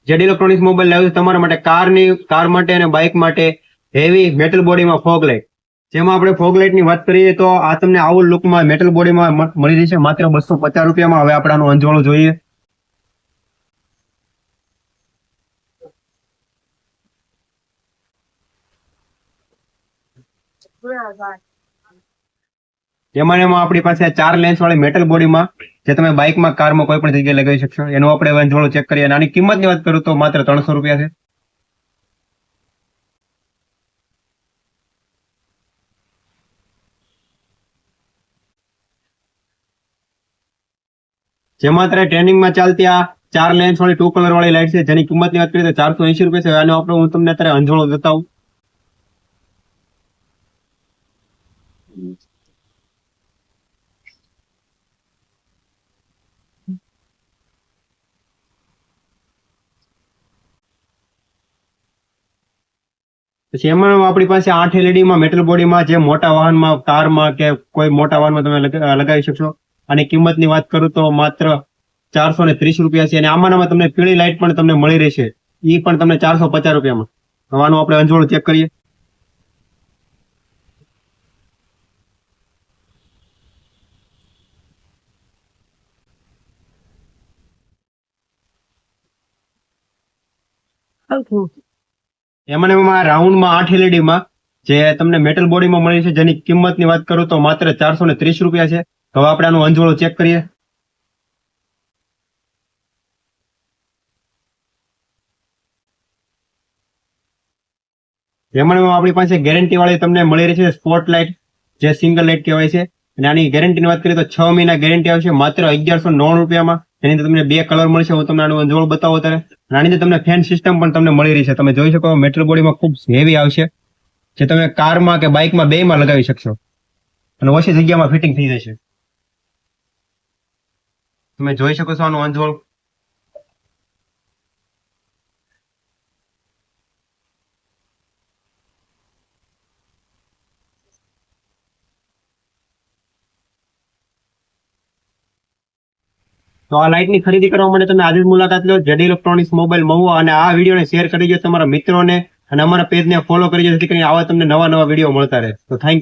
JD electronics mobile લાવ્યું છે તમારા માટે કાર માટે અને બાઇક માટે હેવી મેટલ બોડીમાં ફોગ લાઇટ. જેમાં આપણે ફોગ લાઇટની વાત કરીએ તો આ તમને આવું લુકમાં મેટલ બોડીમાં મળી રહેશે માત્ર 250 રૂપિયામાં. હવે આપણે આનું અંજવાળું જોઈએ. એમાં આપણી પાસે 4 લેન્સ વાળી મેટલ બોડીમાં જે તમે બાઇકમાં કારમાં કોઈ પણ જગ્યાએ લગાવી શકશો. એનું આપણે અંજવાળું ચેક કરીએ. અને આની કિંમતની વાત કરું તો માત્ર 300 રૂપિયા છે. જેમાં અત્યારે ટ્રેન્ડિંગમાં ચાલતી આ 4 લેન્સ વાળી 2 કલર વાળી લાઇટ છે, જેની કિંમતની વાત કરીએ તો 480 રૂપિયા છે. આનો આપણે હું તમને અત્યારે અંજવાળું બતાવું. પછી એમાં આપણી પાસે 8 LED માં મેટલ બોડીમાં જે મોટા વાહનમાં, કારમાં કે કોઈ મોટા વાહનમાં તમે લગાવી શકશો. અને કિંમતની વાત કરું તો માત્ર 430 રૂપિયા છે. અને આમાં તમને પીળી લાઇટ પણ તમને મળી રહેશે, એ પણ તમને 450 રૂપિયામાં. હવાનું આપણે અંજવાળું ચેક કરીએ. એમાં રાઉન્ડમાં 8 LED માં જે તમને મેટલ બોડીમાં મળી છે, જેની કિંમતની વાત કરું તો માત્ર 430 રૂપિયા છે. હવે આપણે આનું અંજવાળું ચેક કરીએ. એમાં આપણી પાસે ગેરંટી વાળી તમને મળી રહી છે સ્પોટ લાઇટ, જે સિંગલ લાઇટ કહેવાય છે. અને આની ગેરંટીની વાત કરીએ તો 6 મહિના ગેરંટી આવશે માત્ર 1199 રૂપિયામાં. એની અંદર તમને 2 કલર મળશે. હું તમને આનું અંજવાળું બતાવું અત્યારે. આની અંદર તમને ફેન સિસ્ટમ પણ તમને મળી રહી છે. તમે જોઈ શકો મેટલ બોડીમાં ખૂબ હેવી આવશે, જે તમે કારમાં કે બાઇકમાં બેયમાં લગાવી શકશો અને ઓછી જગ્યામાં ફિટિંગ થઈ જશે. તમે જોઈ શકો છો આનું અંજવાળું. તો આ લાઇટની ખરીદી કરવા માટે તમે આજે જ મુલાકાત લો જેડી ઇલેક્ટ્રોનિક્સ મોબાઈલ મહુવા. અને આ વિડીયોને શેર કરી દો તમારા મિત્રોને અને અમારા પેજને ફોલો કરી દો, જેથી કરીને આવા તમને નવા વિડીયો મળતા રહે. તો થેન્ક યુ.